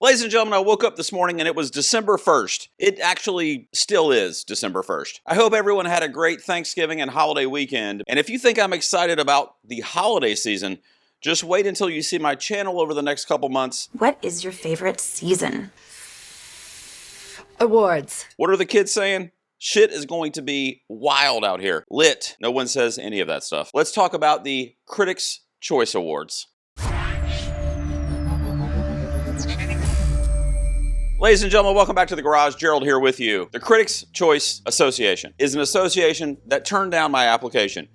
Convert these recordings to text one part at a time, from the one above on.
Ladies and gentlemen, I woke up this morning and it was December 1st. It actually still is December 1st. I hope everyone had a great Thanksgiving and holiday weekend. And if you think I'm excited about the holiday season, just wait until you see my channel over the next couple months. What is your favorite season? Awards. What are the kids saying? Shit is going to be wild out here. Lit. No one says any of that stuff. Let's talk about the Critics' Choice Awards. Ladies and gentlemen, welcome back to The Garage. Gerald here with you. The Critics' Choice Association is an association that turned down my application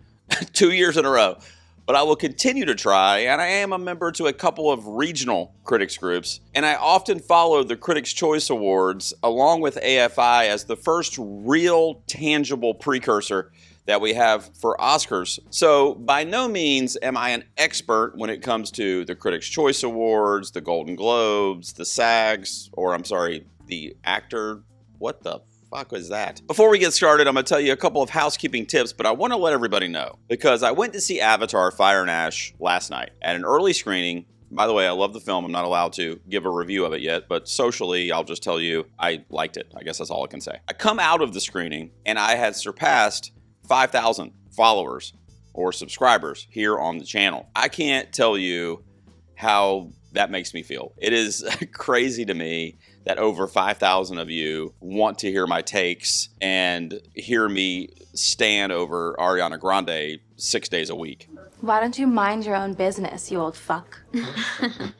2 years in a row. But I will continue to try, and I am a member to a couple of regional critics groups, and I often follow the Critics' Choice Awards along with AFI as the first real tangible precursor that we have for Oscars. So by no means am I an expert when it comes to the Critics' Choice Awards, the Golden Globes, the SAGs, or I'm sorry, the actor, what the fuck was that? Before we get started, I'm going to tell you a couple of housekeeping tips, but I want to let everybody know because I went to see Avatar: Fire and Ash last night at an early screening. By the way, I love the film. I'm not allowed to give a review of it yet, but socially, I'll just tell you I liked it. I guess that's all I can say. I come out of the screening and I had surpassed 5,000 followers or subscribers here on the channel. I can't tell you how that makes me feel. It is crazy to me that over 5,000 of you want to hear my takes and hear me stand over Ariana Grande 6 days a week. Why don't you mind your own business, you old fuck?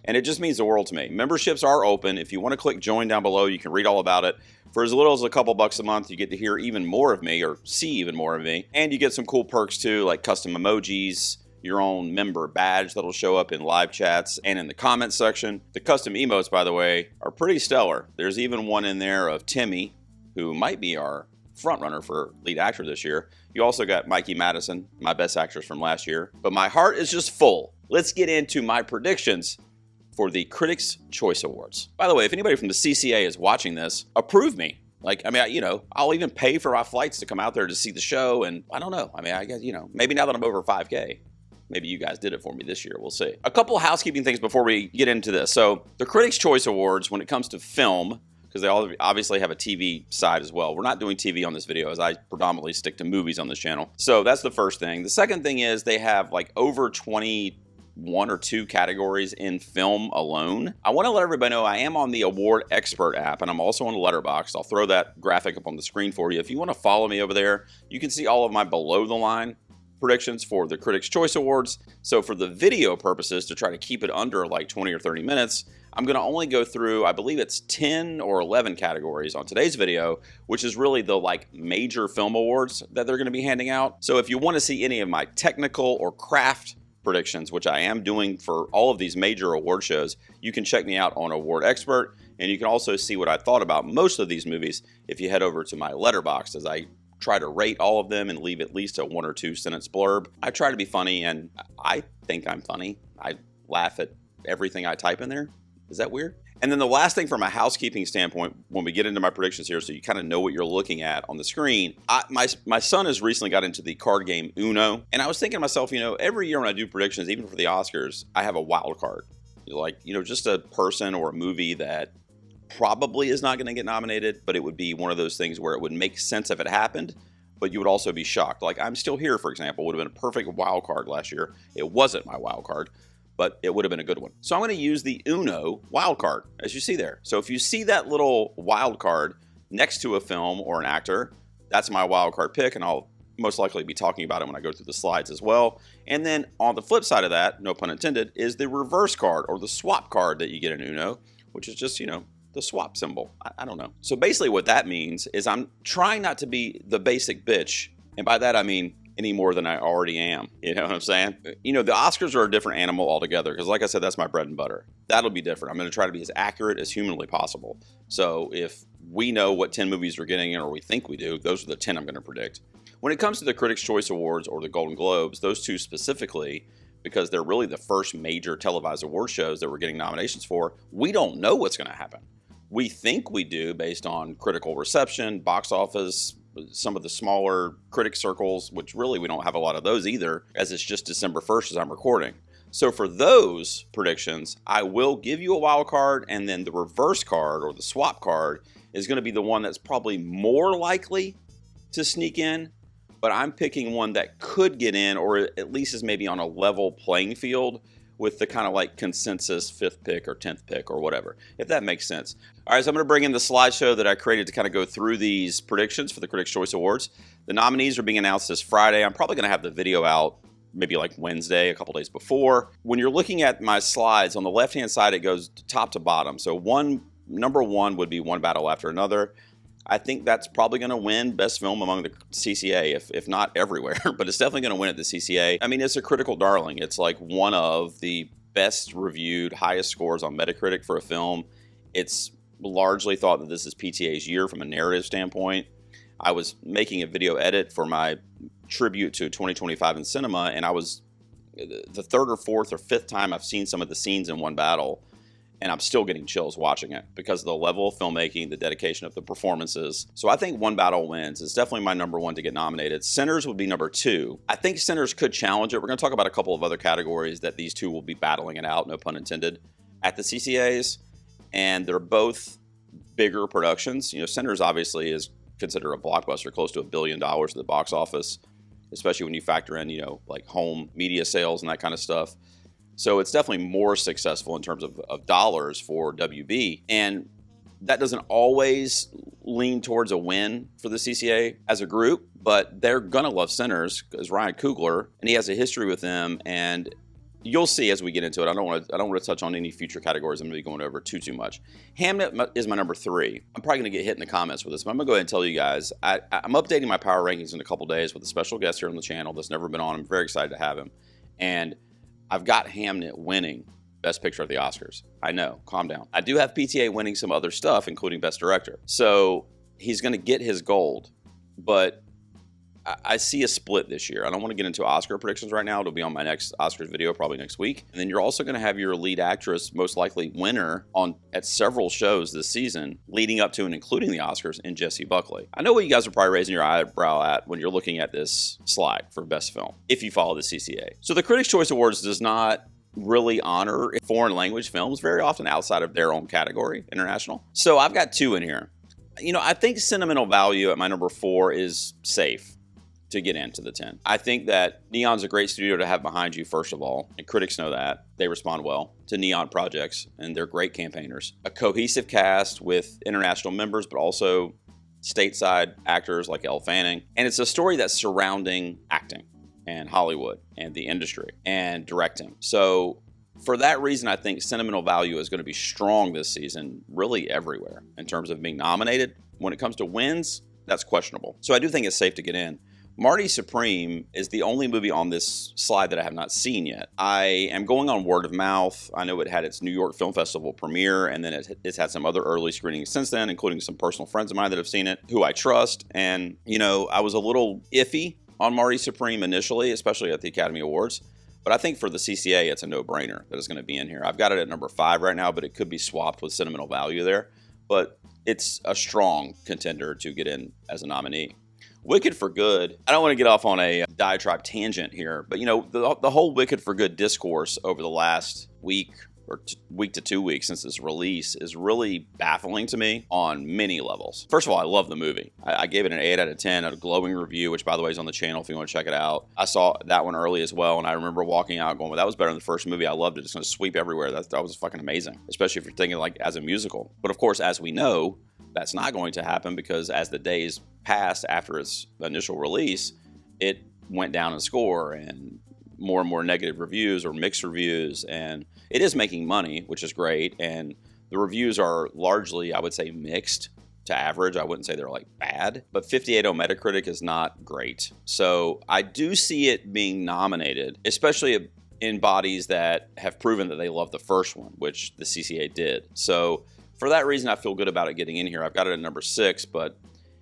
And it just means the world to me. Memberships are open. If you want to click join down below, you can read all about it. For as little as a couple bucks a month, you get to hear even more of me or see even more of me. And you get some cool perks too, like custom emojis, your own member badge that'll show up in live chats and in the comments section. The custom emotes, by the way, are pretty stellar. There's even one in there of Timmy, who might be our frontrunner for lead actor this year. You also got Mikey Madison, my best actress from last year. But my heart is just full. Let's get into my predictions for the Critics' Choice Awards. By the way, if anybody from the CCA is watching this, approve me. I'll even pay for my flights to come out there to see the show. And I don't know. I guess, maybe now that I'm over 5K, maybe you guys did it for me this year. We'll see. A couple of housekeeping things before we get into this. So the Critics' Choice Awards, when it comes to film, because they all obviously have a TV side as well. We're not doing TV on this video as I predominantly stick to movies on this channel. So that's the first thing. The second thing is they have like over 21 or 2 categories in film alone. I want to let everybody know I am on the Award Expert app and I'm also on Letterboxd. I'll throw that graphic up on the screen for you. If you want to follow me over there, you can see all of my below the line predictions for the Critics' Choice Awards. So for the video purposes, to try to keep it under like 20 or 30 minutes, I'm going to only go through, I believe it's 10 or 11 categories on today's video, which is really the like major film awards that they're going to be handing out. So if you want to see any of my technical or craft predictions, which I am doing for all of these major award shows, you can check me out on Award Expert, and you can also see what I thought about most of these movies if you head over to my Letterboxd, as I try to rate all of them and leave at least a 1 or 2 sentence blurb. I try to be funny, and I think I'm funny. I laugh at everything I type in there. Is that weird? And then the last thing from a housekeeping standpoint, when we get into my predictions here, so you kind of know what you're looking at on the screen, my son has recently got into the card game Uno, and I was thinking to myself, every year when I do predictions, even for the Oscars, I have a wild card. Just a person or a movie that probably is not going to get nominated, but it would be one of those things where it would make sense if it happened, but you would also be shocked. Like I'm Still Here, for example, would have been a perfect wild card last year. It wasn't my wild card, but it would have been a good one. So I'm going to use the Uno wild card, as you see there. So if you see that little wild card next to a film or an actor, that's my wild card pick, and I'll most likely be talking about it when I go through the slides as well. And then on the flip side of that, no pun intended, is the reverse card or the swap card that you get in Uno, which is just, the swap symbol. I don't know. So basically what that means is I'm trying not to be the basic bitch. And by that, I mean any more than I already am. You know what I'm saying? The Oscars are a different animal altogether because like I said, that's my bread and butter. That'll be different. I'm going to try to be as accurate as humanly possible. So if we know what 10 movies we're getting in or we think we do, those are the 10 I'm going to predict. When it comes to the Critics' Choice Awards or the Golden Globes, those two specifically, because they're really the first major televised award shows that we're getting nominations for, we don't know what's going to happen. We think we do based on critical reception, box office, some of the smaller critic circles, which really we don't have a lot of those either, as it's just December 1st as I'm recording. So for those predictions, I will give you a wild card, and then the reverse card or the swap card is going to be the one that's probably more likely to sneak in, but I'm picking one that could get in, or at least is maybe on a level playing field with the kind of like consensus 5th pick or 10th pick or whatever, if that makes sense. All right, so I'm going to bring in the slideshow that I created to kind of go through these predictions for the Critics' Choice Awards. The nominees are being announced this Friday. I'm probably going to have the video out maybe like Wednesday, a couple days before. When you're looking at my slides, on the left-hand side, it goes top to bottom. So number one would be One Battle After Another. I think that's probably going to win Best Film among the CCA, if not everywhere, but it's definitely going to win at the CCA. I mean, it's a critical darling. It's like one of the best reviewed, highest scores on Metacritic for a film. It's largely thought that this is PTA's year from a narrative standpoint. I was making a video edit for my tribute to 2025 in cinema, and I was the 3rd or 4th or 5th time I've seen some of the scenes in One Battle, and I'm still getting chills watching it because of the level of filmmaking, the dedication of the performances. So I think One Battle wins. It's definitely my number one to get nominated. Sinners would be number 2. I think Sinners could challenge it. We're going to talk about a couple of other categories that these two will be battling it out, no pun intended, at the CCAs, and they're both bigger productions. You know, Sinners obviously is considered a blockbuster, close to $1 billion at the box office, especially when you factor in, you know, like home media sales and that kind of stuff. So it's definitely more successful in terms of dollars for WB. And that doesn't always lean towards a win for the CCA as a group, but they're going to love Sinners because Ryan Coogler, and he has a history with them. And you'll see as we get into it. I don't want to touch on any future categories. I'm going to be going over too much. Hamnet is my number 3. I'm probably going to get hit in the comments with this, but I'm going to go ahead and tell you guys. I'm updating my power rankings in a couple days with a special guest here on the channel that's never been on. I'm very excited to have him. And I've got Hamnet winning Best Picture at the Oscars. I know, calm down. I do have PTA winning some other stuff, including Best Director. So he's going to get his gold, but I see a split this year. I don't want to get into Oscar predictions right now. It'll be on my next Oscars video, probably next week. And then you're also going to have your lead actress, most likely winner, at several shows this season, leading up to and including the Oscars, in Jessie Buckley. I know what you guys are probably raising your eyebrow at when you're looking at this slide for Best Film, if you follow the CCA. So the Critics' Choice Awards does not really honor foreign language films very often outside of their own category, international. So I've got 2 in here. You know, I think Sentimental Value at my number 4 is safe to get into the 10. I think that Neon's a great studio to have behind you, first of all, and critics know that. They respond well to Neon projects, and they're great campaigners. A cohesive cast with international members, but also stateside actors like Elle Fanning. And it's a story that's surrounding acting and Hollywood and the industry and directing. So for that reason, I think Sentimental Value is going to be strong this season, really everywhere, in terms of being nominated. When it comes to wins, that's questionable. So I do think it's safe to get in. Marty Supreme is the only movie on this slide that I have not seen yet. I am going on word of mouth. I know it had its New York Film Festival premiere, and then it's had some other early screenings since then, including some personal friends of mine that have seen it, who I trust. And, you know, I was a little iffy on Marty Supreme initially, especially at the Academy Awards. But I think for the CCA, it's a no-brainer that it's going to be in here. I've got it at number 5 right now, but it could be swapped with Sentimental Value there. But it's a strong contender to get in as a nominee. Wicked for Good. I don't want to get off on a diatribe tangent here, but you know, the whole Wicked for Good discourse over the last week or week to 2 weeks since its release is really baffling to me on many levels. First of all, I love the movie. I gave it an 8 out of 10, a glowing review, which by the way is on the channel if you want to check it out. I saw that one early as well, and I remember walking out going, well, that was better than the first movie. I loved it. It's going to sweep everywhere. That was fucking amazing, especially if you're thinking like as a musical. But of course, as we know, that's not going to happen because as the days passed after its initial release, it went down in score and more negative reviews or mixed reviews. And it is making money, which is great. And the reviews are largely, I would say, mixed to average. I wouldn't say they're like bad, but 58 on Metacritic is not great. So I do see it being nominated, especially in bodies that have proven that they love the first one, which the CCA did. So for that reason, I feel good about it getting in here. I've got it at number 6, but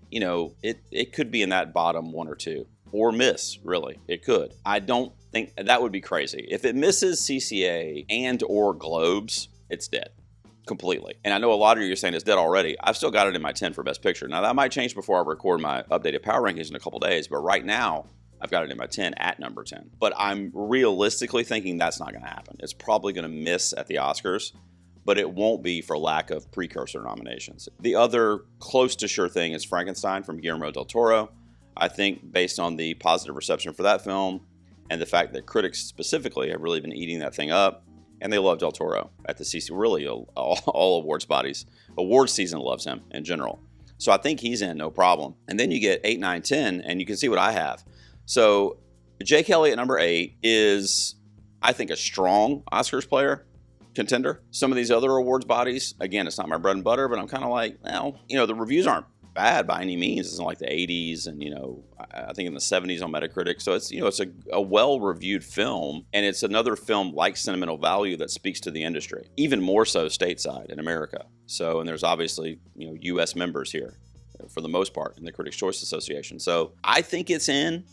you know, it could be in that bottom 1 or 2 or miss, really. It could. I don't think that would be crazy. If it misses CCA and or Globes, it's dead completely. And I know a lot of you are saying it's dead already. I've still got it in my 10 for Best Picture. Now, that might change before I record my updated power rankings in a couple days, but right now, I've got it in my 10 at number 10. But I'm realistically thinking that's not going to happen. It's probably going to miss at the Oscars, but it won't be for lack of precursor nominations. The other close to sure thing is Frankenstein from Guillermo del Toro. I think based on the positive reception for that film and the fact that critics specifically have really been eating that thing up, and they love Del Toro at the CC, really all awards bodies. Awards season loves him in general. So I think he's in, no problem. And then you get 8, 9, 10, and you can see what I have. So Jake Elliott, number 8, is, I think, a strong Oscars player, contender. Some of these other awards bodies, again, it's not my bread and butter, but I'm kind of like, well, the reviews aren't bad by any means. It's in like the 80s and, I think in the 70s on Metacritic. So it's, it's a well-reviewed film, and it's another film like Sentimental Value that speaks to the industry, even more so stateside in America. So, and there's obviously, U.S. members here for the most part in the Critics' Choice Association. So I think it's in,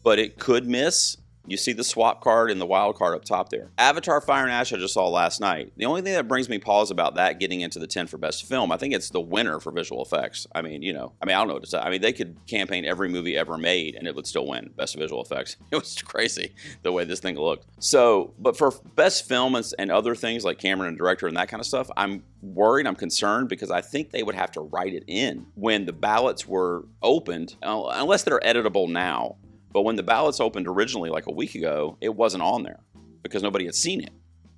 but it could miss. You see the swap card and the wild card up top there. Avatar Fire and Ash I just saw last night. The only thing that brings me pause about that getting into the 10 for best film, I think it's the winner for visual effects. I don't know what to say. I mean, they could campaign every movie ever made and it would still win best visual effects. It was crazy the way this thing looked. So, but for best film and other things like camera and director and that kind of stuff, I'm worried, I'm concerned because I think they would have to write it in when the ballots were opened, unless they're editable now. But when the ballots opened originally, like a week ago, it wasn't on there because nobody had seen it.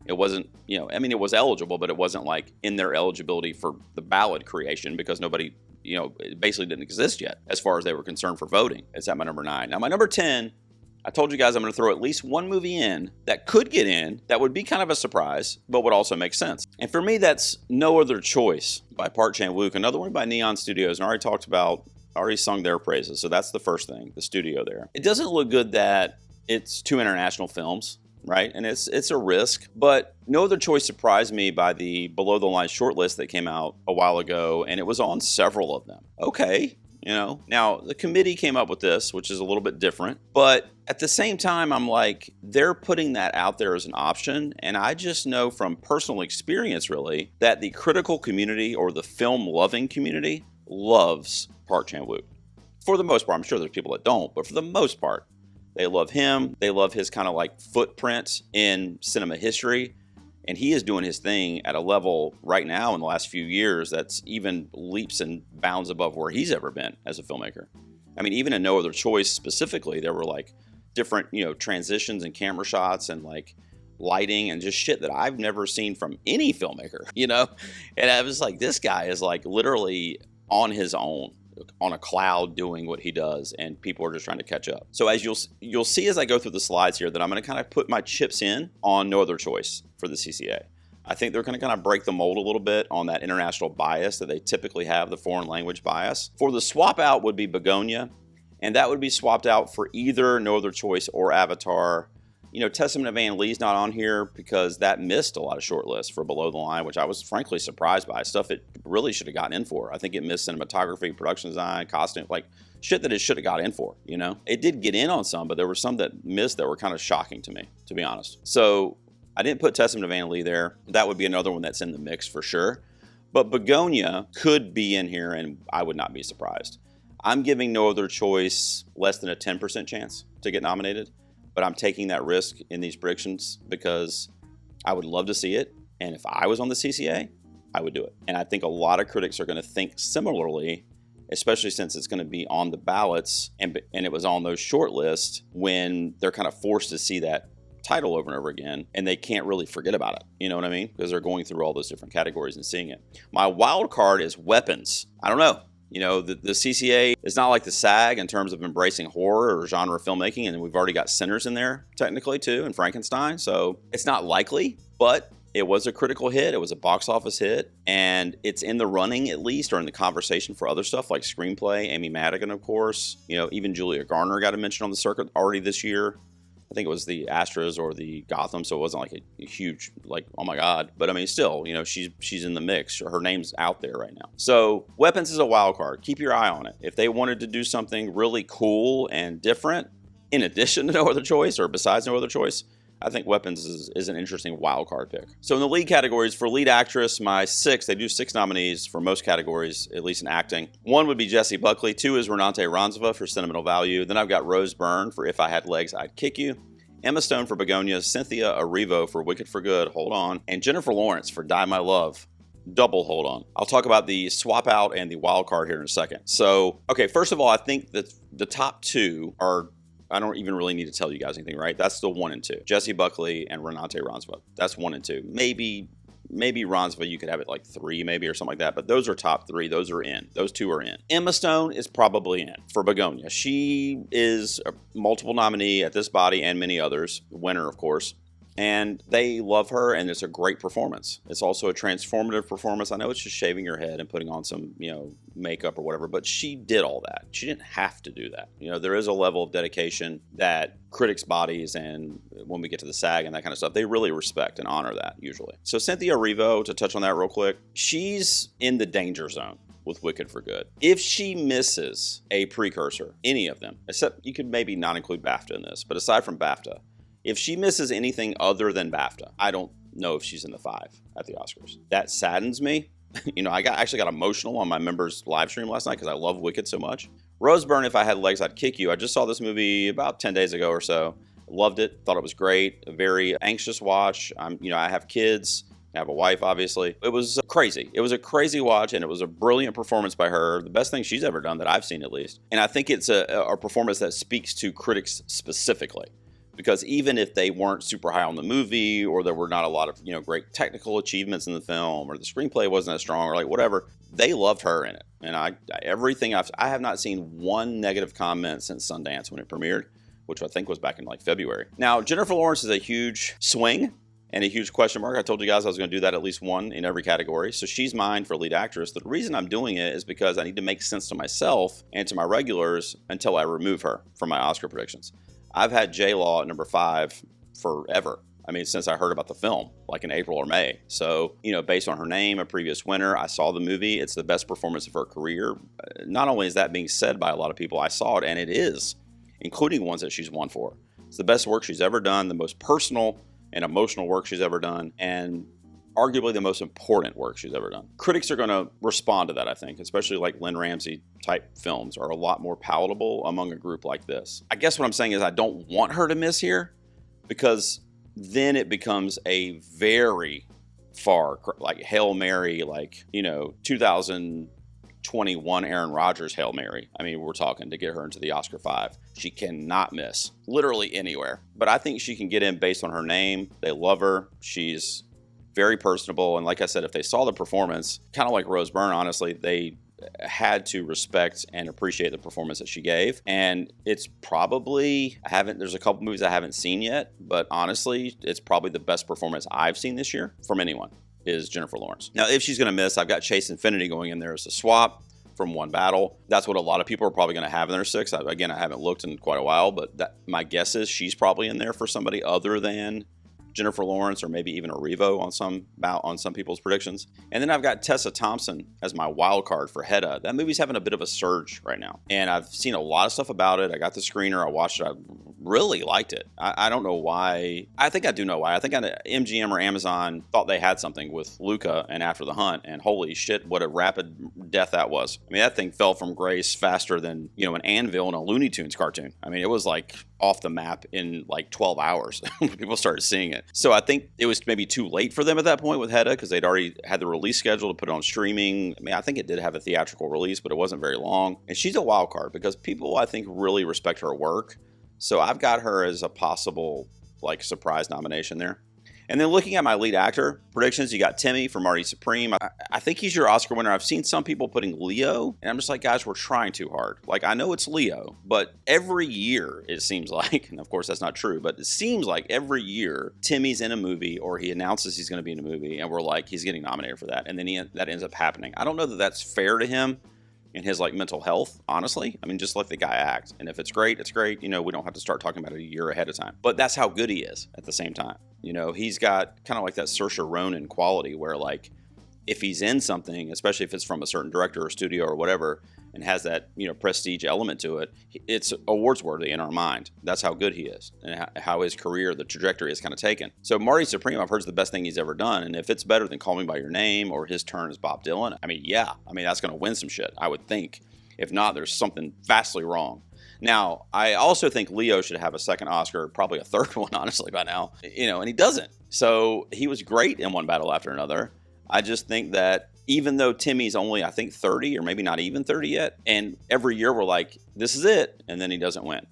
It wasn't, it was eligible, but it wasn't like in their eligibility for the ballot creation because nobody, it basically didn't exist yet as far as they were concerned for voting. It's at my number 9. Now, my number 10, I told you guys I'm going to throw at least one movie in that could get in, that would be kind of a surprise, but would also make sense. And for me, that's No Other Choice by Park Chan-wook, another one by Neon Studios, and I already sung their praises, so that's the first thing, the studio there. It doesn't look good that it's 2 international films, right? And it's a risk, but No Other Choice surprised me by the below the line shortlist that came out a while ago, and it was on several of them. Okay, Now, the committee came up with this, which is a little bit different, but at the same time, I'm like, they're putting that out there as an option, and I just know from personal experience, really, that the critical community or the film-loving community loves Park Chan-wook. For the most part, I'm sure there's people that don't, but for the most part, they love him. They love his kind of like footprint in cinema history. And he is doing his thing at a level right now in the last few years that's even leaps and bounds above where he's ever been as a filmmaker. I mean, even in No Other Choice specifically, there were like different, transitions and camera shots and like lighting and just shit that I've never seen from any filmmaker, And I was like, this guy is like literally on his own, on a cloud doing what he does, and people are just trying to catch up. So as you'll see as I go through the slides here that I'm going to kind of put my chips in on No Other Choice for the CCA. I think they're going to kind of break the mold a little bit on that international bias that they typically have, the foreign language bias. For the swap out would be Begonia, and that would be swapped out for either No Other Choice or Avatar. Testament of Ann Lee's not on here because that missed a lot of shortlists for below the line, which I was frankly surprised by. Stuff it really should have gotten in for. I think it missed cinematography, production design, costume, like shit that it should have got in for, It did get in on some, but there were some that missed that were kind of shocking to me, to be honest. So I didn't put Testament of Ann Lee there. That would be another one that's in the mix for sure. But Begonia could be in here, and I would not be surprised. I'm giving No Other Choice less than a 10% chance to get nominated. But I'm taking that risk in these predictions because I would love to see it. And if I was on the CCA, I would do it. And I think a lot of critics are going to think similarly, especially since it's going to be on the ballots and it was on those short lists when they're kind of forced to see that title over and over again and they can't really forget about it. You know what I mean? Because they're going through all those different categories and seeing it. My wild card is Weapons. I don't know. The CCA is not like the SAG in terms of embracing horror or genre filmmaking, and we've already got Sinners in there, technically, too, and Frankenstein, so it's not likely, but it was a critical hit, it was a box office hit, and it's in the running, at least, or in the conversation for other stuff, like screenplay, Amy Madigan, of course, even Julia Garner got a mention on the circuit already this year. I think it was the Astras or the Gotham, so it wasn't like a huge, like, oh my God. But I mean, still, she's in the mix. Her name's out there right now. So Weapons is a wild card. Keep your eye on it. If they wanted to do something really cool and different, in addition to No Other Choice or besides No Other Choice, I think Weapons is an interesting wild card pick. So in the lead categories, for lead actress, my 6, they do 6 nominees for most categories, at least in acting. 1 would be Jessie Buckley. 2 is Renate Ronzova for Sentimental Value. Then I've got Rose Byrne for If I Had Legs, I'd Kick You. Emma Stone for Begonia. Cynthia Erivo for Wicked for Good, hold on. And Jennifer Lawrence for Die My Love. Double hold on. I'll talk about the swap out and the wild card here in a second. So, okay, first of all, I think that the top 2 are, I don't even really need to tell you guys anything, right? That's still 1 and 2. Jessie Buckley and Renate Ronzova. That's 1 and 2. Maybe Ronzova, you could have it like 3 maybe or something like that, but those are top 3. Those are in. Those 2 are in. Emma Stone is probably in for Begonia. She is a multiple nominee at this body and many others. Winner, of course. And they love her, and it's a great performance. It's also a transformative performance. I know it's just shaving your head and putting on some, makeup or whatever, but she did all that. She didn't have to do that. There is a level of dedication that critics' bodies, and when we get to the SAG and that kind of stuff, they really respect and honor that usually. So Cynthia Erivo, to touch on that real quick, she's in the danger zone with Wicked for Good. If she misses a precursor, any of them, except you could maybe not include BAFTA in this, but aside from BAFTA, if she misses anything other than BAFTA, I don't know if she's in the 5 at the Oscars. That saddens me. I actually got emotional on my members' live stream last night because I love Wicked so much. Rose Byrne, If I Had Legs, I'd Kick You. I just saw this movie about 10 days ago or so. Loved it. Thought it was great. A very anxious watch. I have kids. I have a wife, obviously. It was crazy. It was a crazy watch, and it was a brilliant performance by her. The best thing she's ever done that I've seen, at least. And I think it's a performance that speaks to critics specifically. Because even if they weren't super high on the movie, or there were not a lot of great technical achievements in the film, or the screenplay wasn't as strong, or like whatever, they loved her in it. And I have not seen one negative comment since Sundance when it premiered, which I think was back in like February. Now, Jennifer Lawrence is a huge swing and a huge question mark. I told you guys I was going to do that at least 1 in every category. So she's mine for lead actress. The reason I'm doing it is because I need to make sense to myself and to my regulars until I remove her from my Oscar predictions. I've had J-Law at number 5 forever. I mean, since I heard about the film, like in April or May. So, based on her name, a previous winner, I saw the movie. It's the best performance of her career. Not only is that being said by a lot of people, I saw it, and it is, including ones that she's won for. It's the best work she's ever done, the most personal and emotional work she's ever done, and arguably the most important work she's ever done. Critics are going to respond to that, I think, especially like Lynn Ramsey type films are a lot more palatable among a group like this. I guess what I'm saying is I don't want her to miss here, because then it becomes a very far, like Hail Mary, 2021 Aaron Rodgers Hail Mary. I mean, we're talking to get her into the Oscar 5. She cannot miss literally anywhere. But I think she can get in based on her name. They love her. She's very personable, and like I said, if they saw the performance, kind of like Rose Byrne, honestly, they had to respect and appreciate the performance that she gave. And it's probably, there's a couple movies I haven't seen yet, but honestly, it's probably the best performance I've seen this year from anyone, is Jennifer Lawrence. Now, if she's going to miss, I've got Chase Infinity going in there as a swap from One Battle. That's what a lot of people are probably going to have in their 6. I haven't looked in quite a while, but my guess is she's probably in there for somebody other than Jennifer Lawrence, or maybe even Erivo on some people's predictions. And then I've got Tessa Thompson as my wild card for Hedda. That movie's having a bit of a surge right now, and I've seen a lot of stuff about it. I got the screener, I watched it, I really liked it. I don't know why. I think I do know why. I think MGM or Amazon thought they had something with Luca and After the Hunt, and holy shit, what a rapid death that was. I mean, that thing fell from grace faster than an anvil in a Looney Tunes cartoon. I mean, it was like off the map in like 12 hours when people started seeing it. So I think it was maybe too late for them at that point with Hedda, because they'd already had the release schedule to put it on streaming. I mean, I think it did have a theatrical release, but it wasn't very long. And she's a wild card because people, I think, really respect her work. So I've got her as a possible surprise nomination there. And then looking at my lead actor predictions, you got Timmy from Marty Supreme. I think he's your Oscar winner. I've seen some people putting Leo, and I'm just like, guys, we're trying too hard. I know it's Leo, but every year it seems like, and of course that's not true, but it seems like every year Timmy's in a movie, or he announces he's going to be in a movie, and we're like, he's getting nominated for that, and then that ends up happening. I don't know that that's fair to him and his mental health, honestly. I mean, just let the guy act. And if it's great, it's great. We don't have to start talking about it a year ahead of time. But that's how good he is at the same time. He's got kind of like that Saoirse Ronan quality where if he's in something, especially if it's from a certain director or studio or whatever, and has that, prestige element to it, it's awards worthy in our mind. That's how good he is and how his career, the trajectory is kind of taken. So Marty Supreme, I've heard, is the best thing he's ever done. And if it's better than Call Me By Your Name or His Turn as Bob Dylan, that's going to win some shit, I would think. If not, there's something vastly wrong. Now, I also think Leo should have a second Oscar, probably a third one, honestly, by now, and he doesn't. So he was great in One Battle After Another. I just think that even though Timmy's only, I think, 30 or maybe not even 30 yet, and every year we're like, this is it, and then he doesn't win,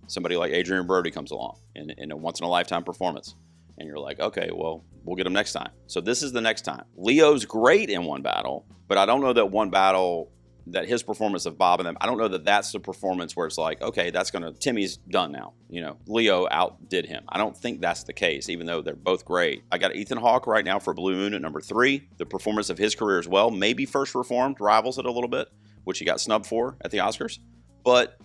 Somebody like Adrian Brody comes along in a once-in-a-lifetime performance, and you're like, okay, well, we'll get him next time. So this is the next time. Leo's great in One Battle, but I don't know that One Battle, that his performance of Bob and them, I don't know that that's the performance where it's like, okay, Timmy's done now. Leo outdid him. I don't think that's the case, even though they're both great. I got Ethan Hawke right now for Blue Moon at number 3. The performance of his career as well, maybe First Reformed rivals it a little bit, which he got snubbed for at the Oscars. But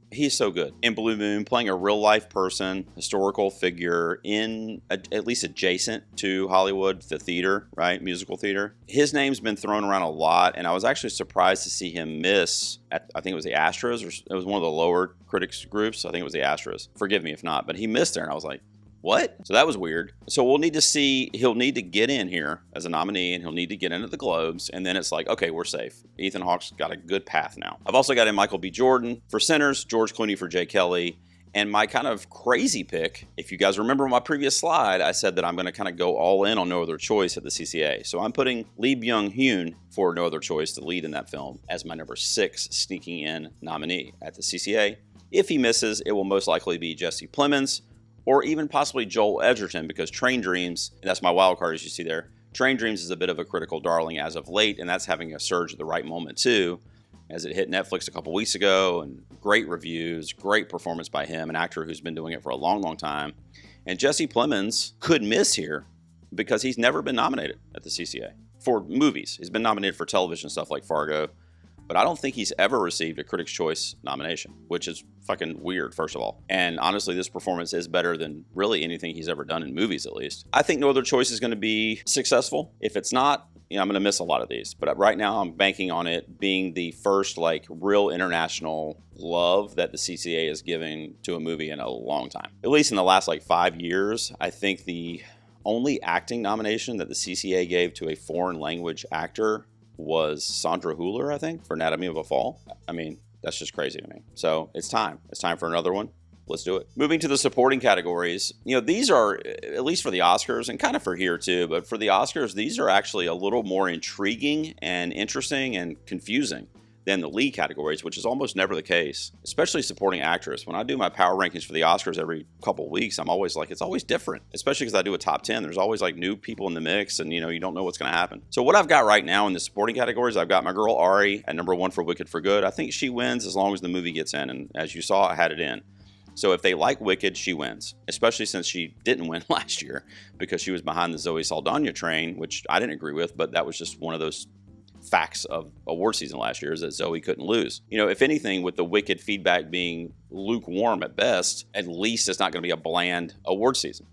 he's so good in Blue Moon, playing a real life person, historical figure in at least adjacent to Hollywood, the theater, right? Musical theater. His name's been thrown around a lot, and I was actually surprised to see him miss at, I think it was the Astros, or it was one of the lower critics groups. I think it was the Astros. Forgive me if not, but he missed there, and I was like, what? So that was weird. So we'll need to see, he'll need to get in here as a nominee, and he'll need to get into the Globes, and then it's like, okay, we're safe. Ethan Hawke's got a good path now. I've also got in Michael B. Jordan for Sinners, George Clooney for Jay Kelly, and my kind of crazy pick, if you guys remember my previous slide, I said that I'm going to kind of go all in on No Other Choice at the CCA. So I'm putting Lee Byung-hun for No Other Choice to lead in that film as my number 6 sneaking in nominee at the CCA. If he misses, it will most likely be Jesse Plemons, or even possibly Joel Edgerton, because Train Dreams, and that's my wild card as you see there, Train Dreams is a bit of a critical darling as of late, and that's having a surge at the right moment too, as it hit Netflix a couple weeks ago, and great reviews, great performance by him, an actor who's been doing it for a long, long time. And Jesse Plemons could miss here because he's never been nominated at the CCA for movies. He's been nominated for television stuff like Fargo, but I don't think he's ever received a Critics' Choice nomination, which is fucking weird, first of all. And honestly, this performance is better than really anything he's ever done in movies, at least. I think No Other Choice is going to be successful. If it's not, I'm going to miss a lot of these. But right now, I'm banking on it being the first, real international love that the CCA is giving to a movie in a long time. At least in the last, 5 years, I think the only acting nomination that the CCA gave to a foreign language actor was Sandra Hüller, I think, for Anatomy of a Fall. I mean, that's just crazy to me. So it's time. It's time for another one. Let's do it. Moving to the supporting categories, these are, at least for the Oscars, and kind of for here too, but for the Oscars, these are actually a little more intriguing and interesting and confusing than the lead categories, which is almost never the case, especially supporting actress. When I do my power rankings for the Oscars every couple of weeks, I'm always like, it's always different, especially because I do a top 10. There's always new people in the mix, and you don't know what's going to happen. So what I've got right now in the supporting categories, I've got my girl Ari at number 1 for Wicked for Good. I think she wins as long as the movie gets in, and as you saw, I had it in. So if they like Wicked, she wins, especially since she didn't win last year because she was behind the Zoe Saldana train, which I didn't agree with, but that was just one of those facts of award season last year, is that Zoe couldn't lose. If anything, with the Wicked feedback being lukewarm at best, at least it's not going to be a bland award season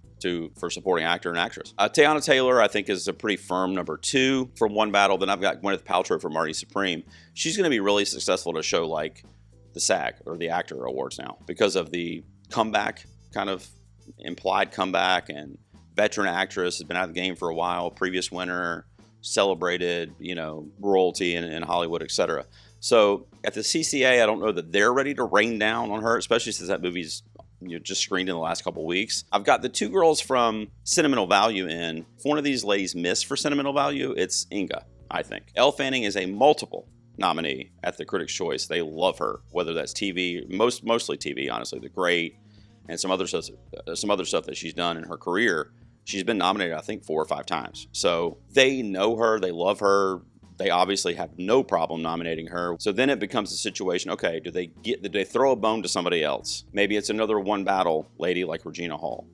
for supporting actor and actress. Teyana Taylor, I think, is a pretty firm number 2 from One Battle. Then I've got Gwyneth Paltrow for Marty Supreme. She's going to be really successful to show the SAG or the Actor Awards now because of the comeback, kind of implied comeback, and veteran actress, has been out of the game for a while, previous winner, celebrated, royalty in Hollywood, etc. So at the CCA, I don't know that they're ready to rain down on her, especially since that movie's just screened in the last couple of weeks. I've got the 2 girls from Sentimental Value in. If one of these ladies missed for Sentimental Value, it's Inga, I think. Elle Fanning is a multiple nominee at the Critics' Choice. They love her, whether that's TV, mostly TV, honestly, The Great, and some other stuff that she's done in her career. She's been nominated, I think, 4 or 5 times. So they know her, they love her, they obviously have no problem nominating her. So then it becomes a situation, okay, did they throw a bone to somebody else? Maybe it's another One Battle lady like Regina Hall.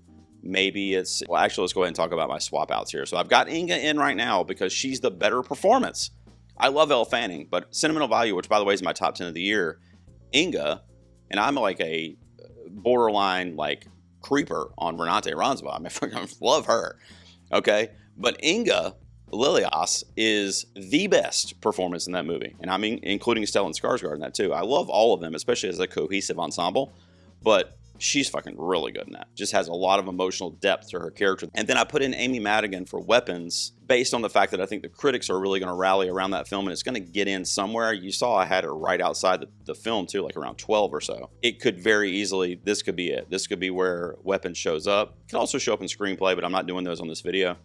Maybe it's, well, actually, let's go ahead and talk about my swap outs here. So I've got Inga in right now because she's the better performance. I love Elle Fanning, but Sentimental Value, which by the way is my top 10 of the year, Inga, and I'm a borderline creeper on Renate Ransma. I love her. Okay. But Inga Lilias is the best performance in that movie. And I mean, including Stellan Skarsgård in that too. I love all of them, especially as a cohesive ensemble. But she's fucking really good in that. Just has a lot of emotional depth to her character. And then I put in Amy Madigan for Weapons based on the fact that I think the critics are really going to rally around that film and it's going to get in somewhere. You saw I had her right outside the film too, like around 12 or so. It could very easily, this could be it. This could be where Weapons shows up. It could also show up in screenplay, but I'm not doing those on this video.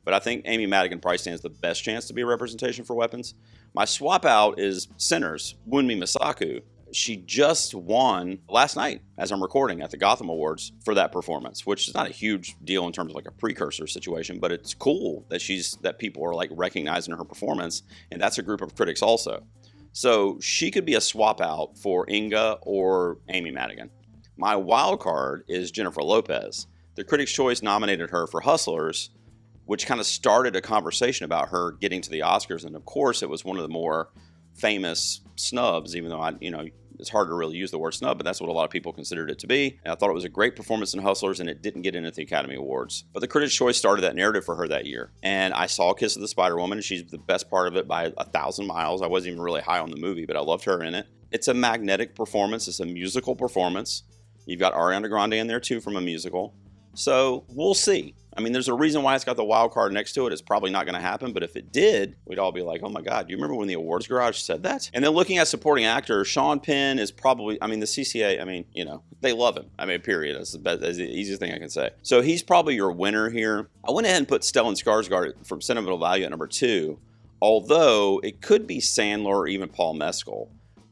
But I think Amy Madigan probably stands the best chance to be a representation for Weapons. My swap out is Sinners, Wunmi Masaku. She just won last night, as I'm recording, at the Gotham Awards for that performance, which is not a huge deal in terms of like a precursor situation, but it's cool that people are like recognizing her performance, and that's a group of critics also. So she could be a swap out for Inga or Amy Madigan. My wild card is Jennifer Lopez. The Critics' Choice nominated her for Hustlers, which kind of started a conversation about her getting to the Oscars, and of course it was one of the more famous snubs, even though it's hard to really use the word snub, but that's what a lot of people considered it to be. And I thought it was a great performance in Hustlers, and it didn't get in at the Academy Awards. But the Critics' Choice started that narrative for her that year. And I saw Kiss of the Spider-Woman, and she's the best part of it by 1,000 miles. I wasn't even really high on the movie, but I loved her in it. It's a magnetic performance. It's a musical performance. You've got Ariana Grande in there too from a musical. So we'll see. I mean, there's a reason why it's got the wild card next to it. It's probably not going to happen, but if it did, we'd all be like, oh my God, do you remember when the Awards Garage said that? And then looking at supporting actor, Sean Penn is probably, the CCA, they love him. Period. That's the easiest thing I can say. So he's probably your winner here. I went ahead and put Stellan Skarsgård from Sentimental Value at number 2, although it could be Sandler or even Paul Mescal.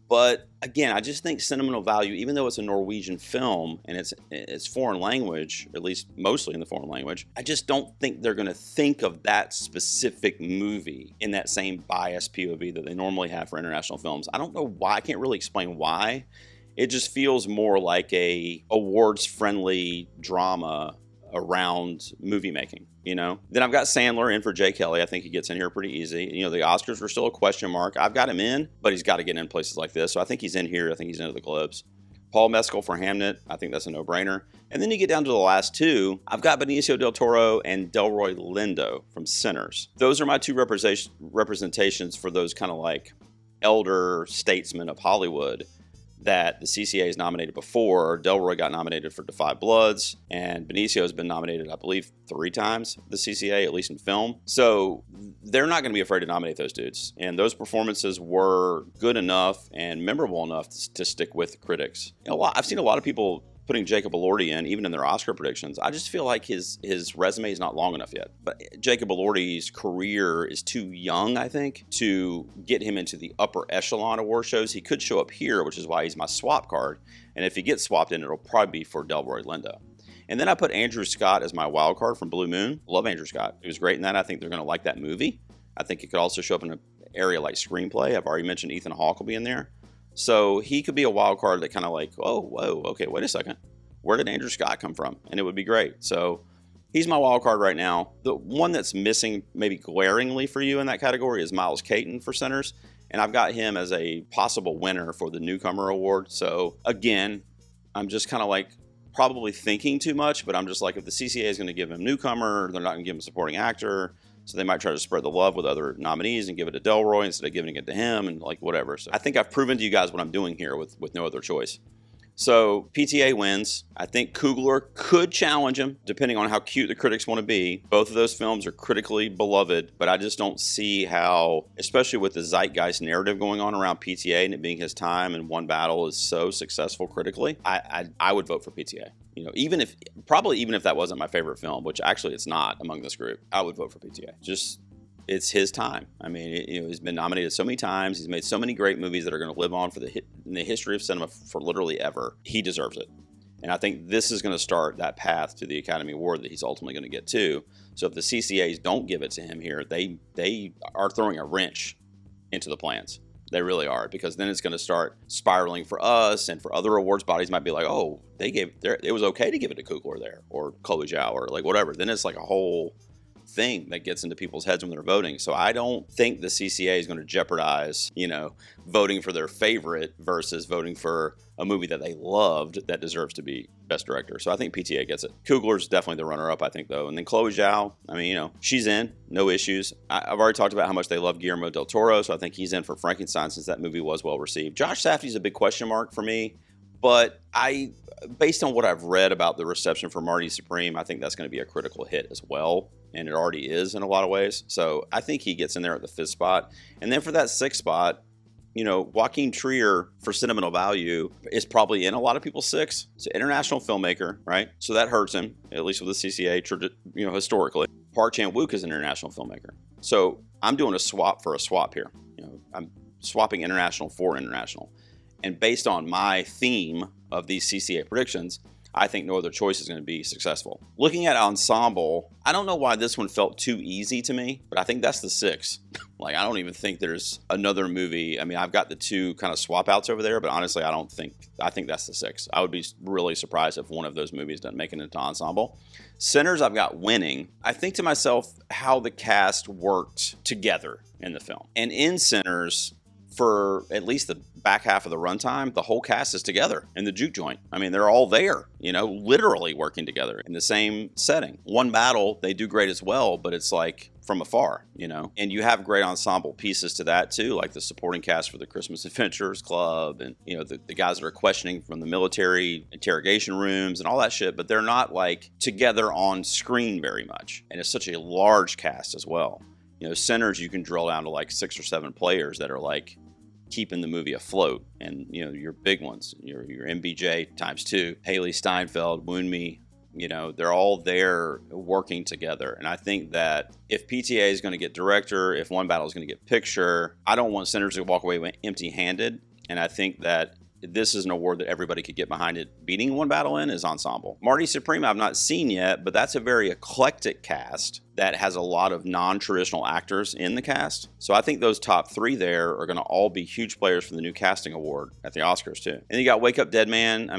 But again, I just think Sentimental Value, even though it's a Norwegian film and it's foreign language, at least mostly in the foreign language, I just don't think they're going to think of that specific movie in that same biased POV that they normally have for international films. I don't know why. I can't really explain why. It just feels more like a awards-friendly drama around movie making, Then I've got Sandler in for Jay Kelly. I think he gets in here pretty easy. The Oscars were still a question mark. I've got him in, but he's got to get in places like this. So I think he's in here. I think he's into the Globes. Paul Mescal for Hamnet. I think that's a no-brainer. And then you get down to the last two. I've got Benicio del Toro and Delroy Lindo from Sinners. Those are my two representations for those kind of like elder statesmen of Hollywood that the CCA is nominated before. Delroy got nominated for Da 5 Bloods, and Benicio has been nominated, I believe, 3 times the CCA, at least in film. So they're not going to be afraid to nominate those dudes. And those performances were good enough and memorable enough to stick with critics. I've seen a lot of people putting Jacob Elordi in, even in their Oscar predictions. I just feel like his resume is not long enough yet. But Jacob Elordi's career is too young, I think, to get him into the upper echelon award shows. He could show up here, which is why he's my swap card. And if he gets swapped in, it'll probably be for Delroy Lindo. And then I put Andrew Scott as my wild card from Blue Moon. Love Andrew Scott. He was great in that. I think they're going to like that movie. I think it could also show up in an area like screenplay. I've already mentioned Ethan Hawke will be in there. So he could be a wild card that kind of like, oh, whoa, okay, wait a second. Where did Andrew Scott come from? And it would be great. So he's my wild card right now. The one that's missing maybe glaringly for you in that category is Miles Caton for Sinners. And I've got him as a possible winner for the Newcomer Award. So again, I'm just kind of like probably thinking too much, but I'm just like, if the CCA is going to give him Newcomer, they're not going to give him supporting actor. So they might try to spread the love with other nominees and give it to Delroy instead of giving it to him and like whatever. So I think I've proven to you guys what I'm doing here with no other choice. So PTA wins. I think Coogler could challenge him, depending on how cute the critics want to be. Both of those films are critically beloved, but I just don't see how, especially with the zeitgeist narrative going on around PTA and it being his time and One Battle is so successful critically, I would vote for PTA. Even if that wasn't my favorite film, which actually it's not among this group, I would vote for PTA. Just, it's his time. He's been nominated so many times. He's made so many great movies that are going to live on in the history of cinema for literally ever. He deserves it. And I think this is going to start that path to the Academy Award that he's ultimately going to get to. So if the CCAs don't give it to him here, they are throwing a wrench into the plans. They really are, because then it's going to start spiraling for us, and for other awards bodies might be like, oh, it was okay to give it to Coogler there or Chloe Zhao or like whatever. Then it's like a whole thing that gets into people's heads when they're voting. So I don't think the CCA is going to jeopardize, voting for their favorite versus voting for a movie that they loved that deserves to be Best Director. So I think PTA gets it. Coogler's definitely the runner-up, I think, though. And then Chloe Zhao, she's in, no issues. I've already talked about how much they love Guillermo del Toro, so I think he's in for Frankenstein since that movie was well received. Josh Safdie's a big question mark for me, but based on what I've read about the reception for Marty Supreme, I think that's going to be a critical hit as well. And it already is in a lot of ways. So I think he gets in there at the 5th spot. And then for that 6th spot, Joaquin Trier for Sentimental Value is probably in a lot of people's 6. It's an international filmmaker, right? So that hurts him, at least with the CCA, historically. Park Chan-wook is an international filmmaker. So I'm doing a swap for a swap here. I'm swapping international for international. And based on my theme of these CCA predictions, I think No Other Choice is going to be successful. Looking at ensemble, I don't know why this one felt too easy to me, but I think that's the 6. I don't even think there's another movie. I've got the 2 kind of swap outs over there, but honestly, I think that's the 6. I would be really surprised if one of those movies doesn't make it into ensemble. Sinners, I've got winning. I think to myself how the cast worked together in the film. And in Sinners, for at least the back half of the runtime, the whole cast is together in the juke joint. They're all there, literally working together in the same setting. One Battle, they do great as well, but it's like from afar, and you have great ensemble pieces to that too, like the supporting cast for the Christmas Adventurers Club and, the guys that are questioning from the military interrogation rooms and all that shit, but they're not like together on screen very much. And it's such a large cast as well. Sinners, you can drill down to like 6 or 7 players that are like keeping the movie afloat, and your big ones, your MBJ times 2, Haley Steinfeld, Woonmi, they're all there working together. And I think that if PTA is going to get director, if One Battle is going to get picture, I don't want Sinners to walk away empty-handed. And I think that this is an award that everybody could get behind it. Beating One Battle in is ensemble. Marty Supreme I've not seen yet, but that's a very eclectic cast that has a lot of non-traditional actors in the cast. So I think those top 3 there are going to all be huge players for the new casting award at the Oscars too. And you got Wake Up Dead Man.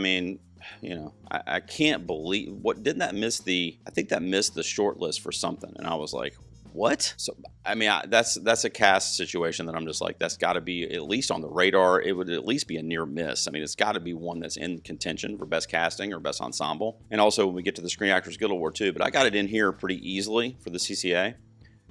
I can't believe didn't that miss I think that missed the short list for something. And I was like, what? So, that's a cast situation that I'm just like, that's got to be at least on the radar. It would at least be a near miss. It's got to be one that's in contention for best casting or best ensemble. And also when we get to the Screen Actors Guild Award too, but I got it in here pretty easily for the CCA.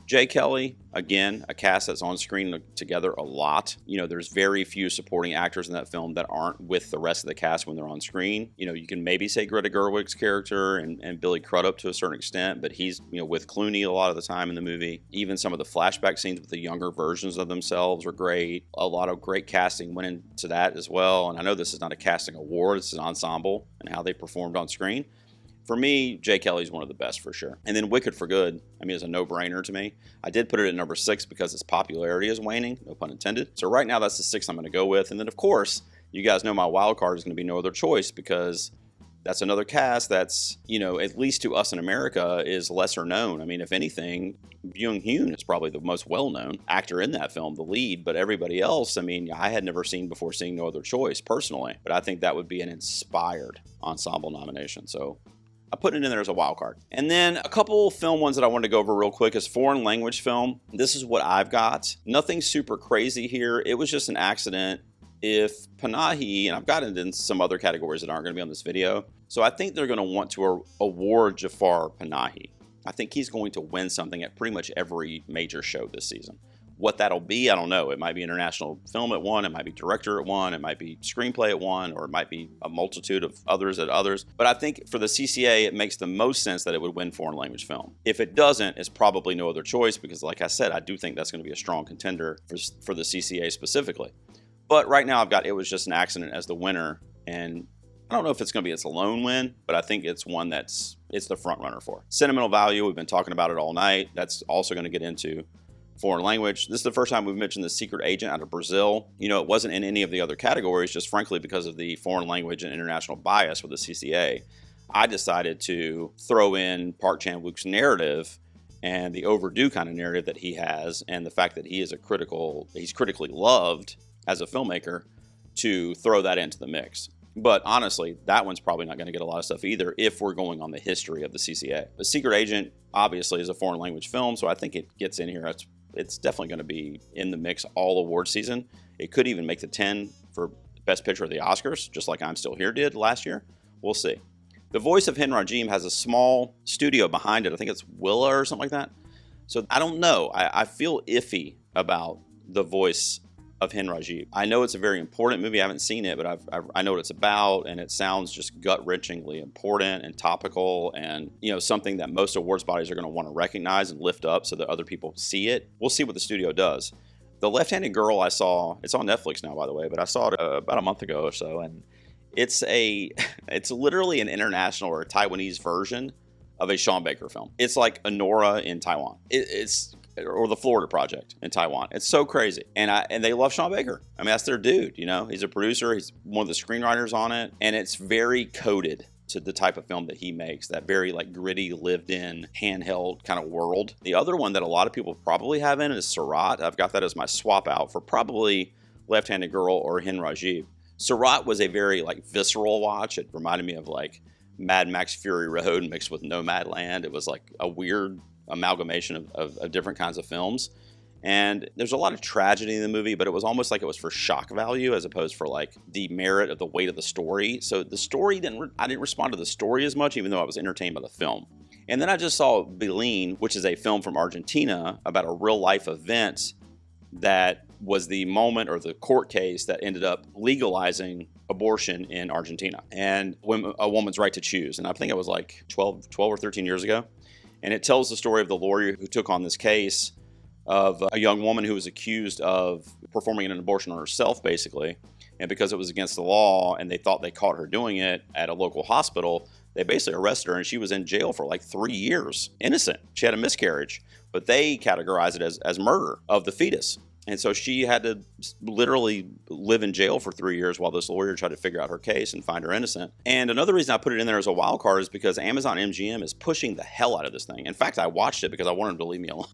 Jay Kelly, again, a cast that's on screen together a lot. There's very few supporting actors in that film that aren't with the rest of the cast when they're on screen. You can maybe say Greta Gerwig's character and Billy Crudup to a certain extent, but he's, with Clooney a lot of the time in the movie. Even some of the flashback scenes with the younger versions of themselves are great. A lot of great casting went into that as well. And I know this is not a casting award, it's an ensemble and how they performed on screen. For me, Jay Kelly's one of the best for sure. And then Wicked for Good, is a no-brainer to me. I did put it at number 6 because its popularity is waning, no pun intended. So right now, that's the 6 I'm going to go with. And then, of course, you guys know my wild card is going to be No Other Choice because that's another cast that's, at least to us in America, is lesser known. If anything, Byung-hun is probably the most well-known actor in that film, the lead. But everybody else, I had never seen before seeing No Other Choice, personally. But I think that would be an inspired ensemble nomination. So I'm putting it in there as a wild card. And then a couple film ones that I wanted to go over real quick is foreign language film. This is what I've got. Nothing super crazy here. It was just an accident. If Panahi, and I've got it in some other categories that aren't going to be on this video, so I think they're going to want to award Jafar Panahi. I think he's going to win something at pretty much every major show this season. What that'll be, I don't know. It might be international film at one, it might be director at one, it might be screenplay at one, or it might be a multitude of others at others. But I think for the CCA, it makes the most sense that it would win foreign language film. If it doesn't, it's probably No Other Choice because, like I said, I do think that's going to be a strong contender for the CCA specifically. But right now, I've got It Was Just an Accident as the winner, and I don't know if it's going to be its alone win, but I think it's one it's the front runner for. Sentimental Value, we've been talking about it all night. That's also going to get into foreign language. This is the first time we've mentioned The Secret Agent out of Brazil. It wasn't in any of the other categories, just frankly because of the foreign language and international bias with the CCA. I decided to throw in Park Chan-wook's narrative and the overdue kind of narrative that he has, and the fact that he's critically loved as a filmmaker, to throw that into the mix. But honestly, that one's probably not going to get a lot of stuff either if we're going on the history of the CCA. The Secret Agent obviously is a foreign language film, so I think it gets in here. It's definitely going to be in the mix all award season. It could even make the 10 for Best Picture of the Oscars, just like I'm Still Here did last year. We'll see. The voice of Hen Rajim has a small studio behind it. I think it's Willa or something like that. So I don't know. I feel iffy about the voice of Hen Rajim. I know it's a very important movie. I haven't seen it, but I know what it's about, and it sounds just gut-wrenchingly important and topical, and something that most awards bodies are going to want to recognize and lift up so that other people see it. We'll see what the studio does. The Left-Handed Girl I saw, it's on Netflix now, by the way, but I saw it about a month ago or so, and it's literally an international or a Taiwanese version of a Sean Baker film. It's like Anora in Taiwan. Or the Florida Project in Taiwan. It's so crazy. And they love Sean Baker. I mean, that's their dude, He's a producer. He's one of the screenwriters on it. And it's very coded to the type of film that he makes, that very gritty, lived-in, handheld kind of world. The other one that a lot of people probably have in is Surat. I've got that as my swap out for probably Left-Handed Girl or Hen Rajim. Surat was a very visceral watch. It reminded me of Mad Max Fury Road mixed with Nomadland. It was a weird amalgamation of different kinds of films, and there's a lot of tragedy in the movie, but it was almost like it was for shock value as opposed for the merit of the weight of the story. So the story I didn't respond to the story as much, even though I was entertained by the film. And then I just saw Belin, which is a film from Argentina about a real life event that was the moment or the court case that ended up legalizing abortion in Argentina and a woman's right to choose. And I think it was 12 or 13 years ago. And it tells the story of the lawyer who took on this case of a young woman who was accused of performing an abortion on herself, basically. And because it was against the law and they thought they caught her doing it at a local hospital, they basically arrested her and she was in jail for 3 years. Innocent. She had a miscarriage. But they categorized it as murder of the fetus. And so she had to literally live in jail for 3 years while this lawyer tried to figure out her case and find her innocent. And another reason I put it in there as a wild card is because Amazon MGM is pushing the hell out of this thing. In fact, I watched it because I wanted them to leave me alone.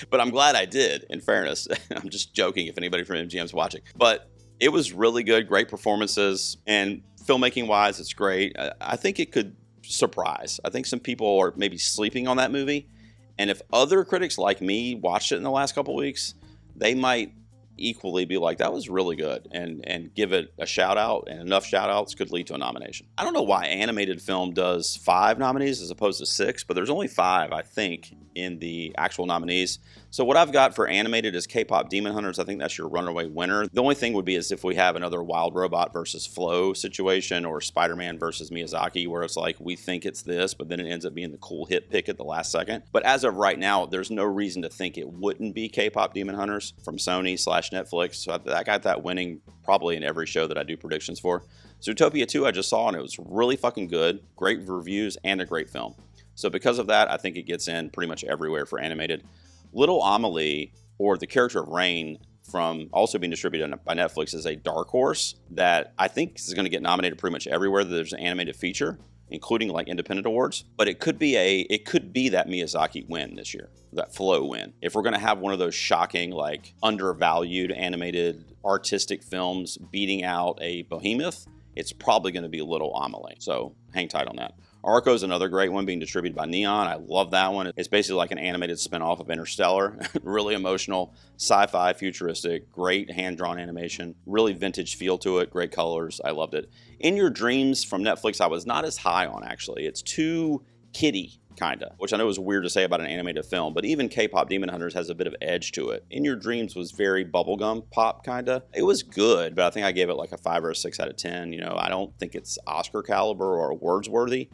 But I'm glad I did, in fairness. I'm just joking if anybody from MGM's watching. But it was really good, great performances. And filmmaking-wise, it's great. I think it could surprise. I think some people are maybe sleeping on that movie. And if other critics like me watched it in the last couple of weeks, they might equally be like, that was really good, and give it a shout out, and enough shout outs could lead to a nomination. I don't know why animated film does 5 nominees as opposed to 6, but there's only 5, I think, in the actual nominees. So what I've got for animated is K-Pop Demon Hunters. I think that's your runaway winner. The only thing would be is if we have another Wild Robot versus Flo situation, or Spider-Man versus Miyazaki, where it's we think it's this, but then it ends up being the cool hit pick at the last second. But as of right now, there's no reason to think it wouldn't be K-Pop Demon Hunters from Sony/Netflix. So I got that winning probably in every show that I do predictions for. Zootopia 2 I just saw, and it was really fucking good. Great reviews and a great film. So because of that, I think it gets in pretty much everywhere for animated. Little Amelie, or The Character of Rain, from also being distributed by Netflix, is a dark horse that I think is going to get nominated pretty much everywhere that there's an animated feature, including independent awards. But it could be that Miyazaki win this year, that Flo win. If we're going to have one of those shocking, undervalued animated artistic films beating out a behemoth, it's probably going to be Little Amelie. So hang tight on that. Arco is another great one being distributed by Neon. I love that one. It's basically like an animated spinoff of Interstellar. Really emotional, sci-fi, futuristic, great hand-drawn animation, really vintage feel to it, great colors. I loved it. In Your Dreams from Netflix, I was not as high on, actually. It's too kiddie, kinda, which I know is weird to say about an animated film, but even K-Pop Demon Hunters has a bit of edge to it. In Your Dreams was very bubblegum pop, kinda. It was good, but I think I gave it a 5 or a 6 out of 10. I don't think it's Oscar caliber or awards worthy.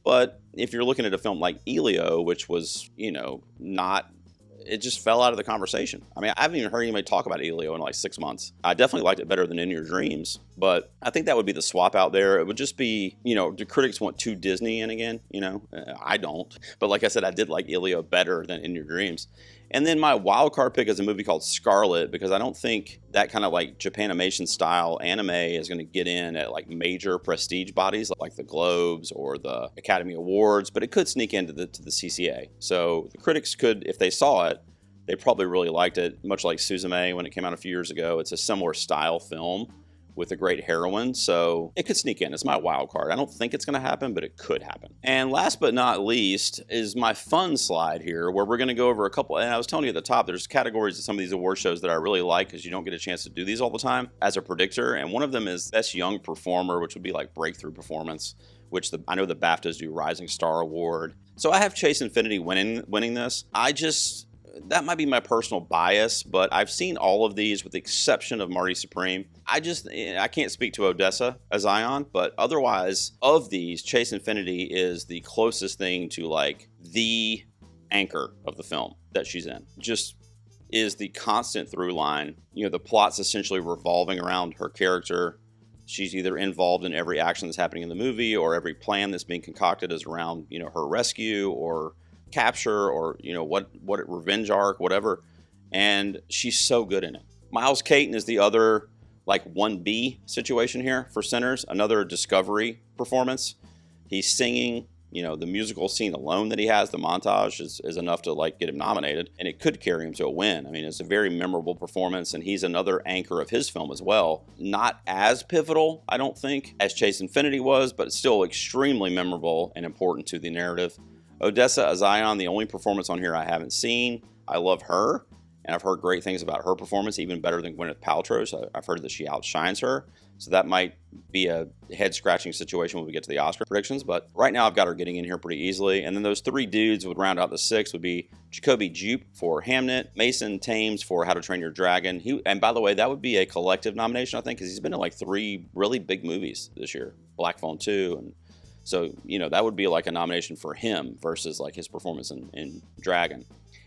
But if you're looking at a film like Elio, which was, not, it just fell out of the conversation. I mean, I haven't even heard anybody talk about Elio in 6 months. I definitely liked it better than In Your Dreams, but I think that would be the swap out there. It would just be, do critics want too Disney in again? I don't. But like I said, I did like Elio better than In Your Dreams. And then my wild card pick is a movie called Scarlet, because I don't think that kind of Japanimation style anime is going to get in at major prestige bodies like the Globes or the Academy Awards, but it could sneak into the CCA. So the critics could, if they saw it, they probably really liked it, much like Suzume when it came out a few years ago. It's a similar style film with a great heroine, so it could sneak in. It's my wild card. I don't think it's going to happen, but it could happen. And last but not least is my fun slide here, where we're going to go over a couple, and I was telling you at the top, there's categories of some of these award shows that I really like because you don't get a chance to do these all the time as a predictor, and one of them is Best Young Performer, which would be like Breakthrough Performance, which I know the BAFTAs do Rising Star Award. So I have Chase Infinity winning this. That might be my personal bias, but I've seen all of these with the exception of Marty Supreme. I can't speak to Odessa as Zion, but otherwise of these, Chase Infinity is the closest thing to like the anchor of the film that she's in. Just is the constant through line. You know, the plot's essentially revolving around her character. She's either involved in every action that's happening in the movie, or every plan that's being concocted is around, you know, her rescue or capture, or, you know, what revenge arc, whatever. And she's so good in it. Miles Caton is the other like 1B situation here for Sinners, another discovery performance. He's singing. You know, the musical scene alone that he has, the montage, is enough to like get him nominated, and it could carry him to a win. I mean, it's a very memorable performance, and he's another anchor of his film as well. Not as pivotal, I don't think, as Chase Infinity was, but it's still extremely memorable and important to the narrative. Odessa Zion, the only performance on here I haven't seen. I love her, and I've heard great things about her performance, even better than Gwyneth Paltrow's. I've heard that she outshines her. So that might be a head-scratching situation when we get to the Oscar predictions. But right now I've got her getting in here pretty easily. And then those three dudes would round out the six would be Jacoby Jupe for Hamnet, Mason Thames for How to Train Your Dragon. And by the way, that would be a collective nomination, I think, because he's been in like 3 really big movies this year. Black Phone 2. And so, you know, that would be like a nomination for him versus like his performance in Dragon.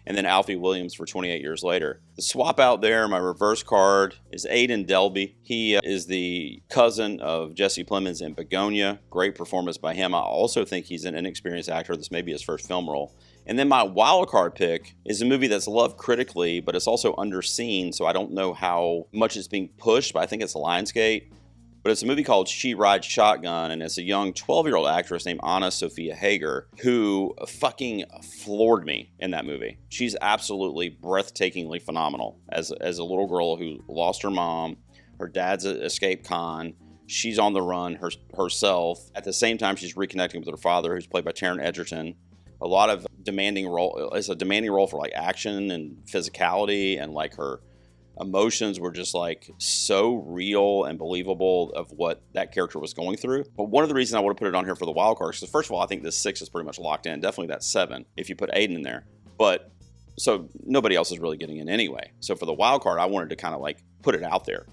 And then Alfie Williams for 28 Years Later. The swap out there, my reverse card, is Aidan Delby. He is the cousin of Jesse Plemons in Begonia. Great performance by him. I also think he's an inexperienced actor. This may be his first film role. And then my wild card pick is a movie that's loved critically, but it's also underseen, so I don't know how much it's being pushed, but I think it's Lionsgate. But it's a movie called She Rides Shotgun, and it's a young 12-year-old actress named Anna Sophia Hager who fucking floored me in that movie. She's absolutely breathtakingly phenomenal as a little girl who lost her mom. Her dad's an escaped con. She's on the run herself. At the same time, she's reconnecting with her father, who's played by Taron Egerton. A lot of demanding role. It's a demanding role for like action and physicality, and like her emotions were just like so real and believable of what that character was going through. But one of the reasons I want to put it on here for the wild card is, first of all, I think this 6 is pretty much locked in. Definitely that 7 if you put Aiden in there. But so nobody else is really getting in anyway. So for the wild card, I wanted to kind of like put it out there.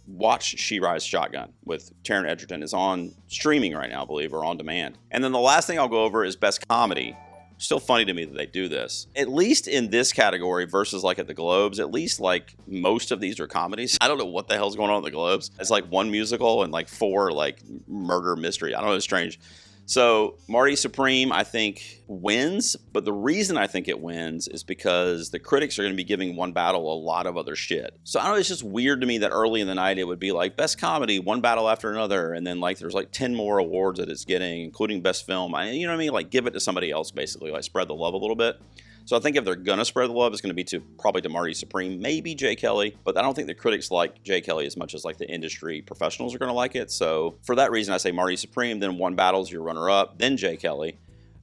Watch She Rides Shotgun with Taron Egerton. It's on streaming right now, I believe, or on demand. And then the last thing I'll go over is Best Comedy. Still funny to me that they do this. At least in this category versus like at the Globes, at least like most of these are comedies. I don't know what the hell's going on at the Globes. It's like 1 musical and like 4 like murder mystery. I don't know, it's strange. So Marty Supreme, I think, wins, but the reason I think it wins is because the critics are going to be giving One Battle a lot of other shit. So I don't know, it's just weird to me that early in the night it would be like Best Comedy, One Battle after another, and then like there's like 10 more awards that it's getting, including Best Film. You know what I mean? Like give it to somebody else, basically, like spread the love a little bit. So I think if they're going to spread the love, it's going to be probably to Marty Supreme, maybe Jay Kelly, but I don't think the critics like Jay Kelly as much as like the industry professionals are going to like it. So for that reason, I say Marty Supreme, then One Battle's your runner-up, then Jay Kelly.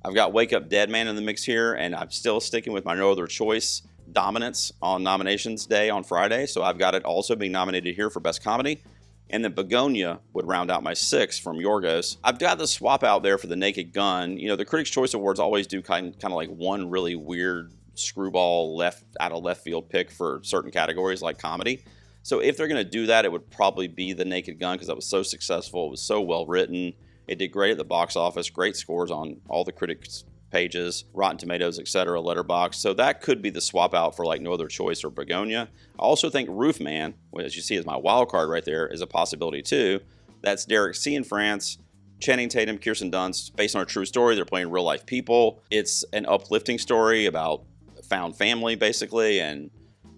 I've got Wake Up Dead Man in the mix here, and I'm still sticking with my No Other Choice dominance on nominations day on Friday. So I've got it also being nominated here for Best Comedy. And then Begonia would round out my 6 from Yorgos. I've got the swap out there for The Naked Gun. You know, the Critics' Choice Awards always do kind of like one really weird screwball out of left field pick for certain categories like comedy. So if they're going to do that, it would probably be The Naked Gun because that was so successful. It was so well written. It did great at the box office. Great scores on all the critics' pages, Rotten Tomatoes, etc., Letterboxd. So that could be the swap out for like No Other Choice or Begonia. I also think Roofman, as you see as my wild card right there, is a possibility too. That's Derek C. in France, Channing Tatum, Kirsten Dunst, based on a true story. They're playing real life people. It's an uplifting story about found family basically, and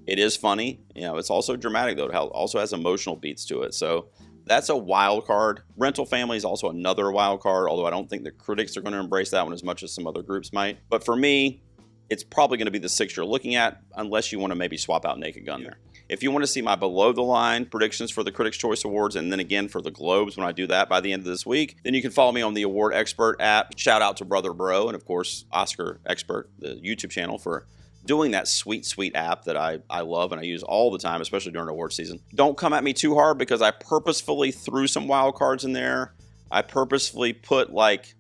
it is funny. You know, it's also dramatic though. It also has emotional beats to it. So that's a wild card. Rental Family is also another wild card, although I don't think the critics are going to embrace that one as much as some other groups might. But for me, it's probably going to be the 6 you're looking at, unless you want to maybe swap out Naked Gun there. If you want to see my below the line predictions for the Critics' Choice Awards and then again for the Globes when I do that by the end of this week, then you can follow me on the Award Expert app. Shout out to Brother Bro and of course Oscar Expert, the YouTube channel, for doing that sweet, sweet app that I love and I use all the time, especially during award season. Don't come at me too hard because I purposefully threw some wild cards in there. I purposefully put like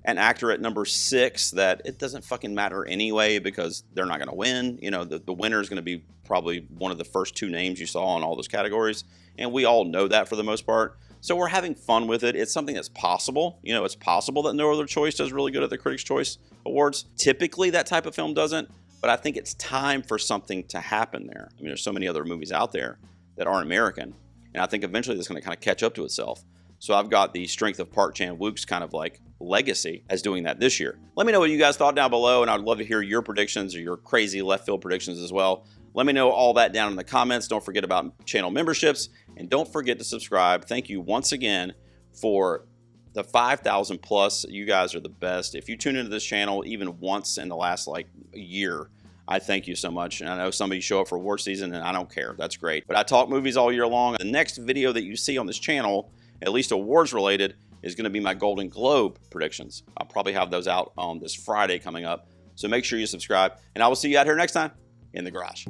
an actor at number 6 that it doesn't fucking matter anyway because they're not going to win. You know, the winner is going to be probably one of the first 2 names you saw in all those categories. And we all know that for the most part. So we're having fun with it. It's something that's possible. You know, it's possible that No Other Choice does really good at the Critics' Choice Awards. Typically that type of film doesn't, but I think it's time for something to happen there. I mean, there's so many other movies out there that aren't American. And I think eventually that's going to kind of catch up to itself. So I've got the strength of Park Chan-wook's kind of like legacy as doing that this year. Let me know what you guys thought down below, and I'd love to hear your predictions or your crazy left field predictions as well. Let me know all that down in the comments. Don't forget about channel memberships, and don't forget to subscribe. Thank you once again for the 5,000 plus. You guys are the best. If you tune into this channel even once in the last like year, I thank you so much. And I know some of you show up for award season, and I don't care. That's great. But I talk movies all year long. The next video that you see on this channel, at least awards related, is going to be my Golden Globe predictions. I'll probably have those out on this Friday coming up. So make sure you subscribe, and I will see you out here next time in the garage.